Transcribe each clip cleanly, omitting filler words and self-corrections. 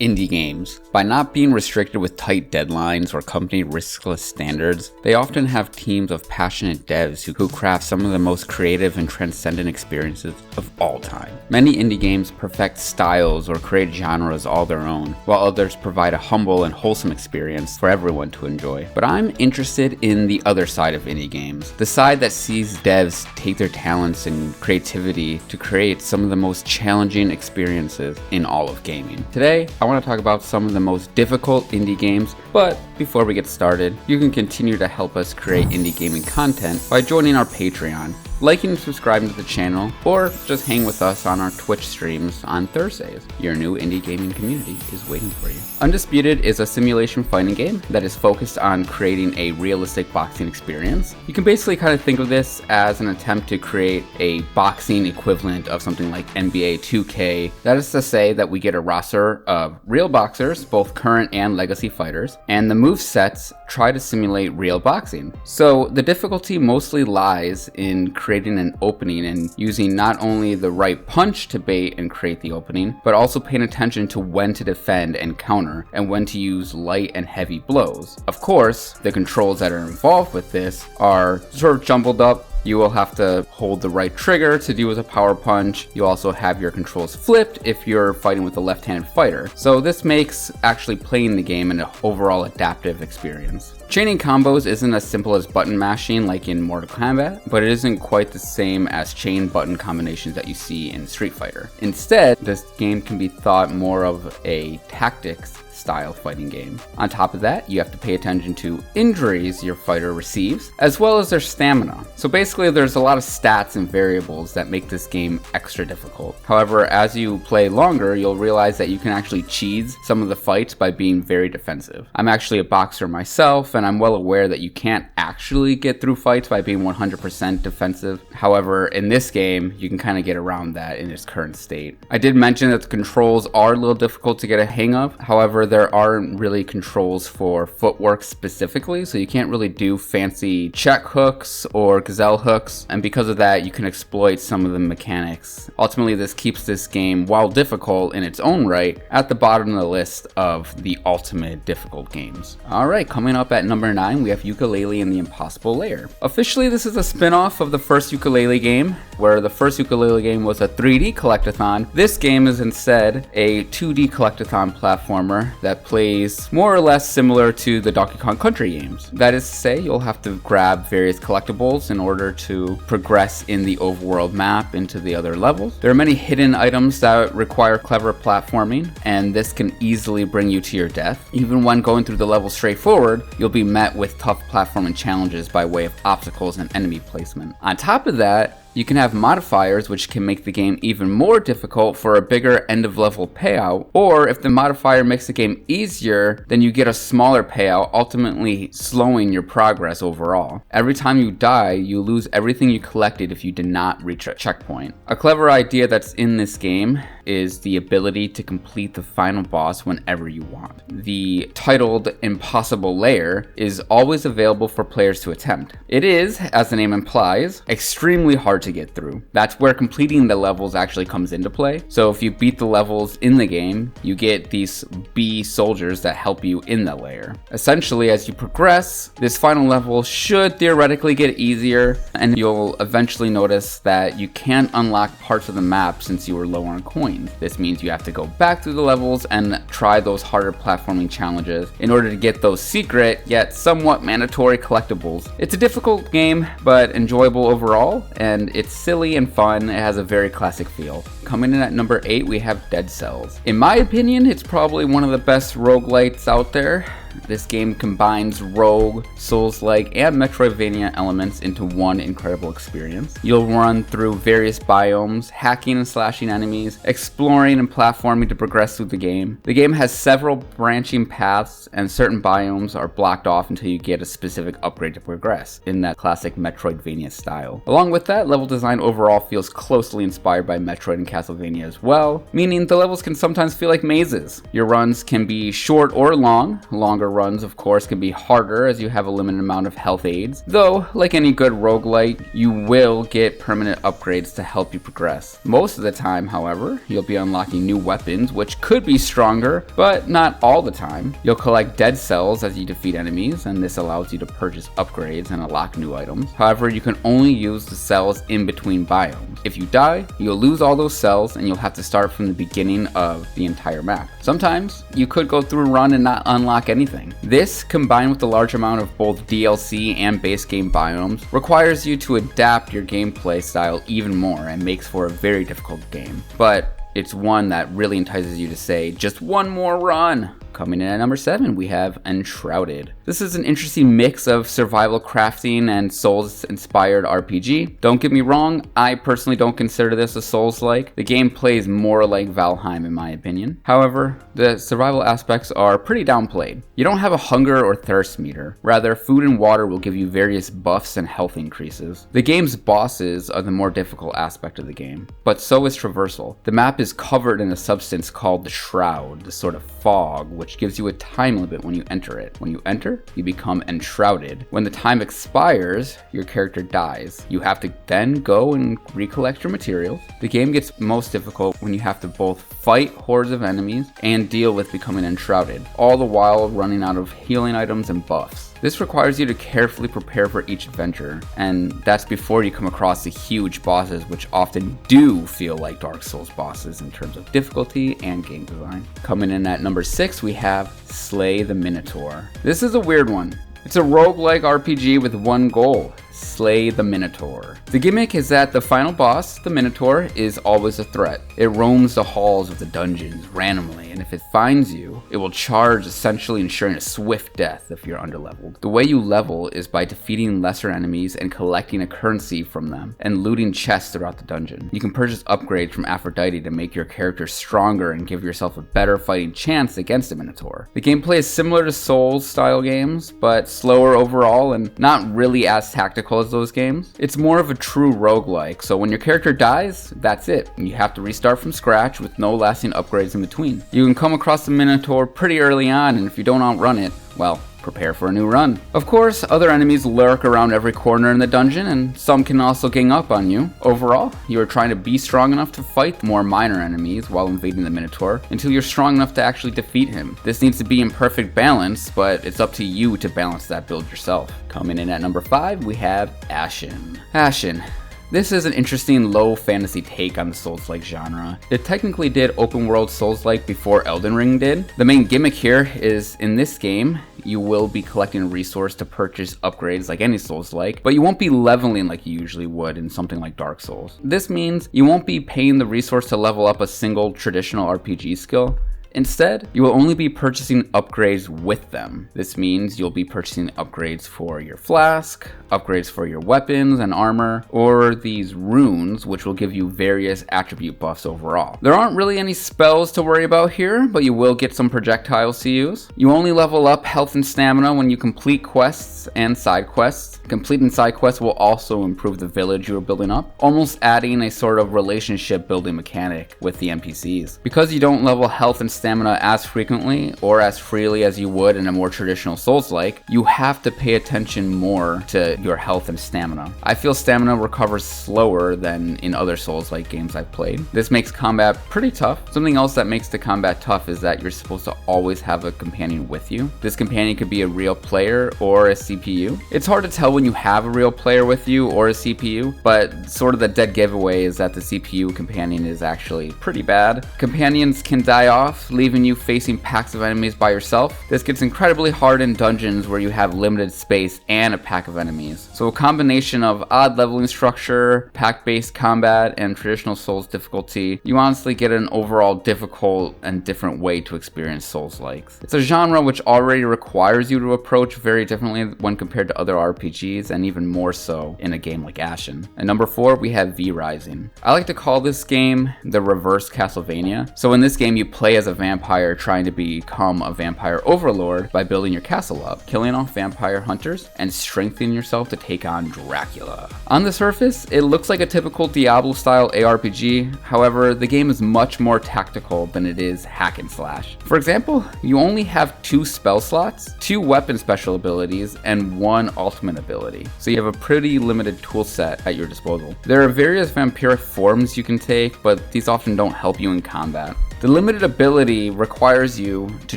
Indie games. By not being restricted with tight deadlines or company riskless standards, they often have teams of passionate devs who craft some of the most creative and transcendent experiences of all time. Many indie games perfect styles or create genres all their own, while others provide a humble and wholesome experience for everyone to enjoy. But I'm interested in the other side of indie games, the side that sees devs take their talents and creativity to create some of the most challenging experiences in all of gaming. Today, I want to talk about some of the most difficult indie games, but before we get started, you can continue to help us create indie gaming content by joining our Patreon, liking and subscribing to the channel, or just hang with us on our Twitch streams on Thursdays. Your new indie gaming community is waiting for you. Undisputed is a simulation fighting game that is focused on creating a realistic boxing experience. You can basically kind of think of this as an attempt to create a boxing equivalent of something like NBA 2K. That is to say that we get a roster of real boxers, both current and legacy fighters, and the move sets try to simulate real boxing. So the difficulty mostly lies in creating an opening and using not only the right punch to bait and create the opening, but also paying attention to when to defend and counter and when to use light and heavy blows. Of course, the controls that are involved with this are sort of jumbled up. You will have to hold the right trigger to do with a power punch. You also have your controls flipped if you're fighting with a left-handed fighter. So this makes actually playing the game an overall adaptive experience. Chaining combos isn't as simple as button mashing like in Mortal Kombat, but it isn't quite the same as chain button combinations that you see in Street Fighter. Instead, this game can be thought more of a tactics style fighting game. On top of that, you have to pay attention to injuries your fighter receives, as well as their stamina. So basically, there's a lot of stats and variables that make this game extra difficult. However, as you play longer, you'll realize that you can actually cheese some of the fights by being very defensive. I'm actually a boxer myself, and I'm well aware that you can't actually get through fights by being 100% defensive. However, in this game, you can kind of get around that in its current state. I did mention that the controls are a little difficult to get a hang of. However, there aren't really controls for footwork specifically, so you can't really do fancy check hooks or gazelle hooks, and because of that, you can exploit some of the mechanics. Ultimately, this keeps this game, while difficult in its own right, at the bottom of the list of the ultimate difficult games. Alright, coming up at number 9, we have Yooka-Laylee and the Impossible Lair. Officially, this is a spin-off of the first Yooka-Laylee game, where the first Yooka-Laylee game was a 3D collectathon. This game is instead a 2D collectathon platformer that plays more or less similar to the Donkey Kong Country games. That is to say, you'll have to grab various collectibles in order to progress in the overworld map into the other levels. There are many hidden items that require clever platforming, and this can easily bring you to your death. Even when going through the level straightforward, you'll be met with tough platforming challenges by way of obstacles and enemy placement. On top of that, you can have modifiers which can make the game even more difficult for a bigger end of level payout, or if the modifier makes the game easier, then you get a smaller payout, ultimately slowing your progress overall. Every time you die, you lose everything you collected if you did not reach a checkpoint. A clever idea that's in this game is the ability to complete the final boss whenever you want. The titled Impossible Lair is always available for players to attempt. It is, as the name implies, extremely hard to get through. That's where completing the levels actually comes into play. So if you beat the levels in the game, you get these bee soldiers that help you in the lair. Essentially, as you progress, this final level should theoretically get easier, and you'll eventually notice that you can't unlock parts of the map since you were low on coins. This means you have to go back through the levels and try those harder platforming challenges in order to get those secret yet somewhat mandatory collectibles. It's a difficult game, but enjoyable overall, and it's silly and fun. It has a very classic feel. Coming in at number 8, we have Dead Cells. In my opinion, it's probably one of the best roguelites out there. This game combines rogue, Souls-like, and Metroidvania elements into one incredible experience. You'll run through various biomes, hacking and slashing enemies, exploring and platforming to progress through the game. The game has several branching paths, and certain biomes are blocked off until you get a specific upgrade to progress, in that classic Metroidvania style. Along with that, level design overall feels closely inspired by Metroid and Castlevania as well, meaning the levels can sometimes feel like mazes. Your runs can be short or long, longer longer runs, of course, can be harder as you have a limited amount of health aids, though, like any good roguelike, you will get permanent upgrades to help you progress. Most of the time, however, you'll be unlocking new weapons, which could be stronger, but not all the time. You'll collect dead cells as you defeat enemies, and this allows you to purchase upgrades and unlock new items. However, you can only use the cells in between biomes. If you die, you'll lose all those cells and you'll have to start from the beginning of the entire map. Sometimes, you could go through a run and not unlock anything. This, combined with the large amount of both DLC and base game biomes, requires you to adapt your gameplay style even more and makes for a very difficult game. But it's one that really entices you to say, just one more run. Coming in at number 7, we have Enshrouded. This is an interesting mix of survival crafting and Souls-inspired RPG. Don't get me wrong, I personally don't consider this a Souls-like. The game plays more like Valheim in my opinion. However, the survival aspects are pretty downplayed. You don't have a hunger or thirst meter. Rather, food and water will give you various buffs and health increases. The game's bosses are the more difficult aspect of the game, but so is traversal. The map is covered in a substance called the Shroud, the sort of fog, which gives you a time limit when you enter it. When you enter, you become enshrouded. When the time expires, your character dies. You have to then go and recollect your materials. The game gets most difficult when you have to both fight hordes of enemies and deal with becoming enshrouded, all the while running out of healing items and buffs. This requires you to carefully prepare for each adventure, and that's before you come across the huge bosses, which often do feel like Dark Souls bosses in terms of difficulty and game design. Coming in at number 6, we have Slay the Minotaur. This is a weird one. It's a roguelike RPG with one goal: slay the Minotaur. The gimmick is that the final boss, the Minotaur, is always a threat. It roams the halls of the dungeons randomly, and if it finds you, it will charge, essentially ensuring a swift death if you're underleveled. The way you level is by defeating lesser enemies and collecting a currency from them, and looting chests throughout the dungeon. You can purchase upgrades from Aphrodite to make your character stronger and give yourself a better fighting chance against the Minotaur. The gameplay is similar to Souls-style games, but slower overall and not really as tactical as those games. It's more of a true roguelike, so when your character dies, that's it. You have to restart from scratch with no lasting upgrades in between. You can come across the Minotaur pretty early on, and if you don't outrun it, well, prepare for a new run. Of course, other enemies lurk around every corner in the dungeon, and some can also gang up on you. Overall, you are trying to be strong enough to fight more minor enemies while invading the Minotaur until you're strong enough to actually defeat him. This needs to be in perfect balance, but it's up to you to balance that build yourself. Coming in at number 5, we have Ashen. Ashen. This is an interesting low fantasy take on the Souls-like genre. It technically did open world Souls-like before Elden Ring did. The main gimmick here is, in this game, you will be collecting a resource to purchase upgrades like any Souls-like, but you won't be leveling like you usually would in something like Dark Souls. This means you won't be paying the resource to level up a single traditional RPG skill. Instead, you will only be purchasing upgrades with them. This means you'll be purchasing upgrades for your flask, upgrades for your weapons and armor, or these runes, which will give you various attribute buffs overall. There aren't really any spells to worry about here, but you will get some projectiles to use. You only level up health and stamina when you complete quests and side quests. Completing side quests will also improve the village you are building up, almost adding a sort of relationship building mechanic with the NPCs. Because you don't level health and stamina as frequently or as freely as you would in a more traditional Souls-like, you have to pay attention more to your health and stamina. I feel stamina recovers slower than in other Souls-like games I've played. This makes combat pretty tough. Something else that makes the combat tough is that you're supposed to always have a companion with you. This companion could be a real player or a CPU. It's hard to tell when you have a real player with you or a CPU, but sort of the dead giveaway is that the CPU companion is actually pretty bad. Companions can die off, leaving you facing packs of enemies by yourself. This gets incredibly hard in dungeons where you have limited space and a pack of enemies. So a combination of odd leveling structure, pack-based combat, and traditional Souls difficulty, you honestly get an overall difficult and different way to experience Souls-likes. It's a genre which already requires you to approach very differently when compared to other RPGs, and even more so in a game like Ashen. At number 4, we have V Rising. I like to call this game the reverse Castlevania. So in this game, you play as a vampire trying to become a vampire overlord by building your castle up, killing off vampire hunters, and strengthening yourself to take on Dracula. On the surface, it looks like a typical Diablo-style ARPG, however, the game is much more tactical than it is hack and slash. For example, you only have 2 spell slots, 2 weapon special abilities, and 1 ultimate ability, so you have a pretty limited tool set at your disposal. There are various vampiric forms you can take, but these often don't help you in combat. The limited ability requires you to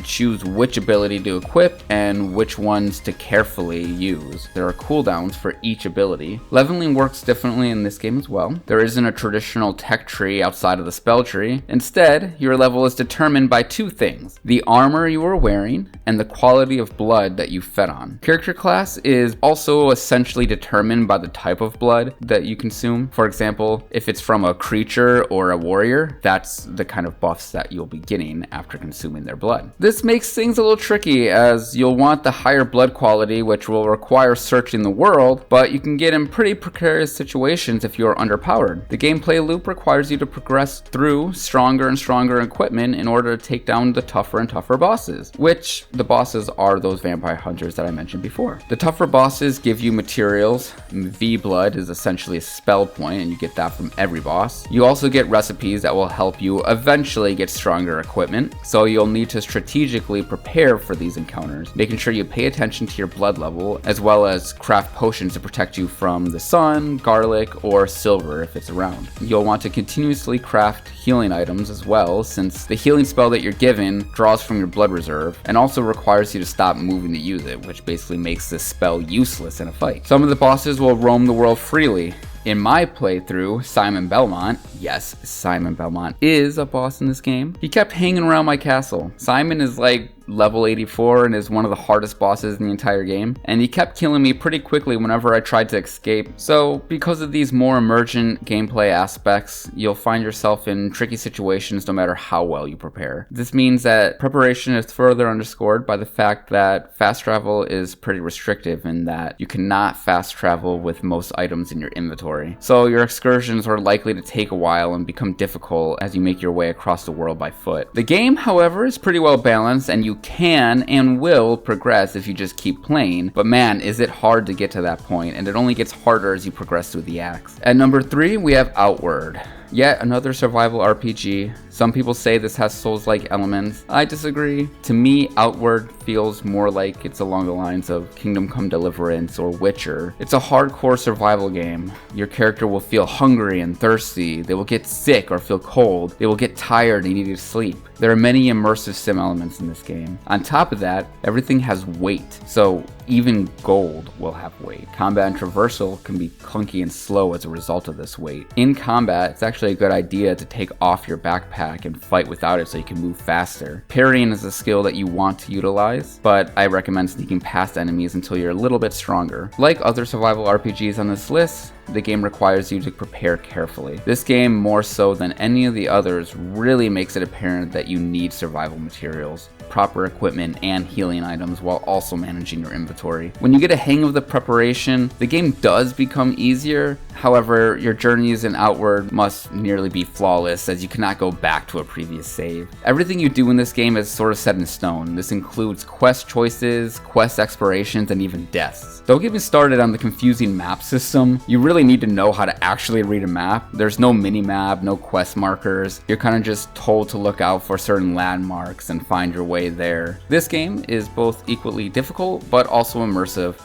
choose which ability to equip and which ones to carefully use. There are cooldowns for each ability. Leveling works differently in this game as well. There isn't a traditional tech tree outside of the spell tree. Instead, your level is determined by 2 things: the armor you are wearing and the quality of blood that you fed on. Character class is also essentially determined by the type of blood that you consume. For example, if it's from a creature or a warrior, that's the kind of buffs that you'll be getting after consuming their blood. This makes things a little tricky, as you'll want the higher blood quality, which will require searching the world, but you can get in pretty precarious situations if you are underpowered. The gameplay loop requires you to progress through stronger and stronger equipment in order to take down the tougher and tougher bosses, which the bosses are those vampire hunters that I mentioned before. The tougher bosses give you materials. V-blood is essentially a spell point, and you get that from every boss. You also get recipes that will help you eventually get stronger equipment, so you'll need to strategically prepare for these encounters, making sure you pay attention to your blood level, as well as craft potions to protect you from the sun, garlic, or silver if it's around. You'll want to continuously craft healing items as well, since the healing spell that you're given draws from your blood reserve and also requires you to stop moving to use it, which basically makes this spell useless in a fight. Some of the bosses will roam the world freely. In my playthrough, Simon Belmont, yes, Simon Belmont is a boss in this game, he kept hanging around my castle. Simon is like level 84 and is one of the hardest bosses in the entire game, and he kept killing me pretty quickly whenever I tried to escape. So because of these more emergent gameplay aspects, you'll find yourself in tricky situations no matter how well you prepare. This means that preparation is further underscored by the fact that fast travel is pretty restrictive in that you cannot fast travel with most items in your inventory. So your excursions are likely to take a while and become difficult as you make your way across the world by foot. The game, however, is pretty well balanced, and you can and will progress if you just keep playing, but man, is it hard to get to that point, and it only gets harder as you progress through the acts. At number 3, we have Outward. Yet another survival RPG. Some people say this has Souls-like elements. I disagree. To me, Outward feels more like it's along the lines of Kingdom Come Deliverance or Witcher. It's a hardcore survival game. Your character will feel hungry and thirsty. They will get sick or feel cold. They will get tired and need to sleep. There are many immersive sim elements in this game. On top of that, everything has weight, so even gold will have weight. Combat and traversal can be clunky and slow as a result of this weight. In combat, it's actually a good idea to take off your backpack and fight without it so you can move faster. Parrying is a skill that you want to utilize, but I recommend sneaking past enemies until you're a little bit stronger. Like other survival RPGs on this list, the game requires you to prepare carefully. This game, more so than any of the others, really makes it apparent that you need survival materials, proper equipment, and healing items while also managing your inventory. When you get a hang of the preparation, the game does become easier. However, your journeys in Outward must nearly be flawless, as you cannot go back to a previous save. Everything you do in this game is sort of set in stone. This includes quest choices, quest explorations, and even deaths. Don't get me started on the confusing map system. You really need to know how to actually read a map. There's no mini-map, no quest markers. You're kind of just told to look out for certain landmarks and find your way there. This game is both equally difficult, but also immersive.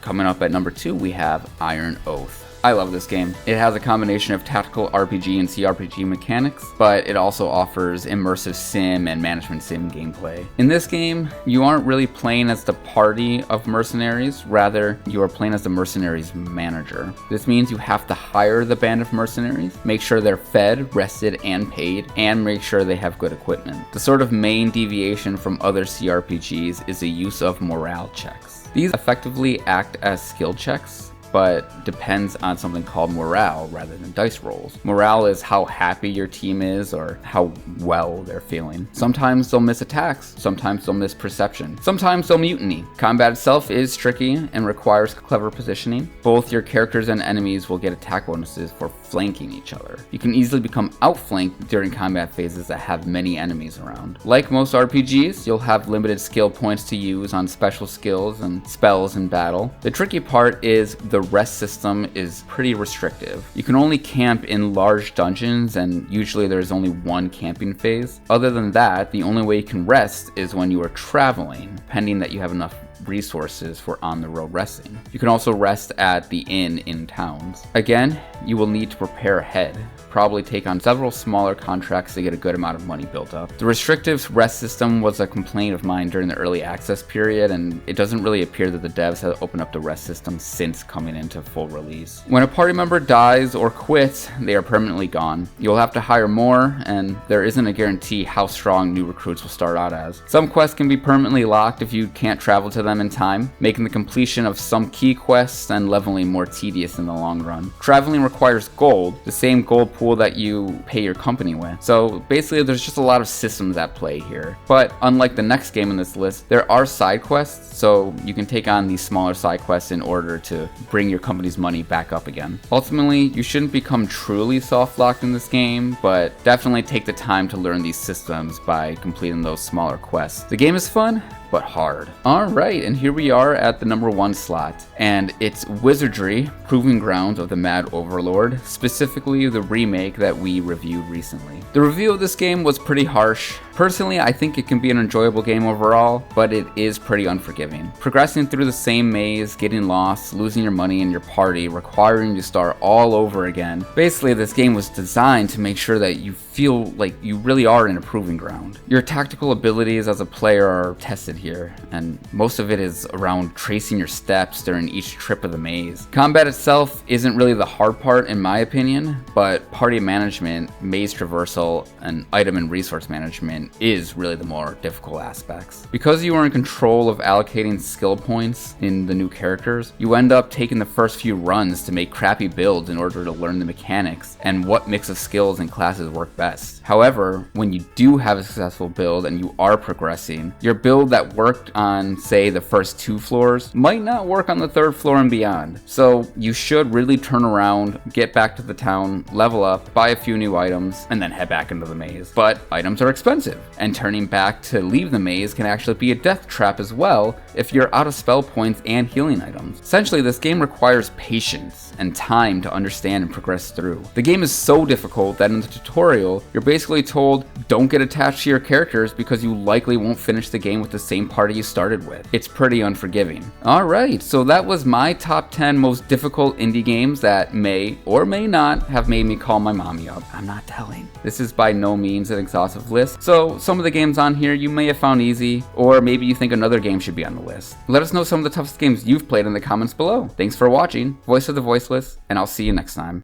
Coming up at number 2, we have Iron Oath. I love this game. It has a combination of tactical RPG and CRPG mechanics, but it also offers immersive sim and management sim gameplay. In this game, you aren't really playing as the party of mercenaries, rather you are playing as the mercenaries manager. This means you have to hire the band of mercenaries, make sure they're fed, rested, and paid, and make sure they have good equipment. The sort of main deviation from other CRPGs is the use of morale checks. These effectively act as skill checks but depends on something called morale rather than dice rolls. Morale is how happy your team is or how well they're feeling. Sometimes they'll miss attacks, sometimes they'll miss perception, sometimes they'll mutiny. Combat itself is tricky and requires clever positioning. Both your characters and enemies will get attack bonuses for flanking each other. You can easily become outflanked during combat phases that have many enemies around. Like most RPGs, you'll have limited skill points to use on special skills and spells in battle. The tricky part is the rest system is pretty restrictive. You can only camp in large dungeons, and usually there's only one camping phase. Other than that, the only way you can rest is when you are traveling, pending that you have enough resources for on-the-road resting. You can also rest at the inn in towns. Again, you will need to prepare ahead, probably take on several smaller contracts to get a good amount of money built up. The restrictive rest system was a complaint of mine during the early access period, and it doesn't really appear that the devs have opened up the rest system since coming into full release. When a party member dies or quits, they are permanently gone. You'll have to hire more, and there isn't a guarantee how strong new recruits will start out as. Some quests can be permanently locked if you can't travel to them in time, making the completion of some key quests and leveling more tedious in the long run. Traveling requires gold, the same gold pool that you pay your company with. So basically there's just a lot of systems at play here. But unlike the next game in this list, there are side quests, so you can take on these smaller side quests in order to bring your company's money back up again. Ultimately, you shouldn't become truly soft-locked in this game, but definitely take the time to learn these systems by completing those smaller quests. The game is fun, but hard. Alright, and here we are at the number 1 slot, and it's Wizardry, Proving Grounds of the Mad Overlord, specifically the remake that we reviewed recently. The review of this game was pretty harsh. Personally, I think it can be an enjoyable game overall, but it is pretty unforgiving. Progressing through the same maze, getting lost, losing your money and your party, requiring you to start all over again. Basically, this game was designed to make sure that you feel like you really are in a proving ground. Your tactical abilities as a player are tested here, and most of it is around tracing your steps during each trip of the maze. Combat itself isn't really the hard part in my opinion, but party management, maze traversal, and item and resource management is really the more difficult aspects. Because you are in control of allocating skill points in the new characters, you end up taking the first few runs to make crappy builds in order to learn the mechanics and what mix of skills and classes work best. However, when you do have a successful build and you are progressing, your build that worked on, say, the first 2 floors might not work on the 3rd floor and beyond. So you should really turn around, get back to the town, level up, buy a few new items, and then head back into the maze. But items are expensive, and turning back to leave the maze can actually be a death trap as well if you're out of spell points and healing items. Essentially, this game requires patience and time to understand and progress through. The game is so difficult that in the tutorial, you're basically told don't get attached to your characters because you likely won't finish the game with the same party you started with. It's pretty unforgiving. Alright, so that was my top 10 most difficult indie games that may or may not have made me call my mommy up. I'm not telling. This is by no means an exhaustive list, so some of the games on here you may have found easy, or maybe you think another game should be on the list. Let us know some of the toughest games you've played in the comments below. Thanks for watching, Voice of the Voiceless, and I'll see you next time.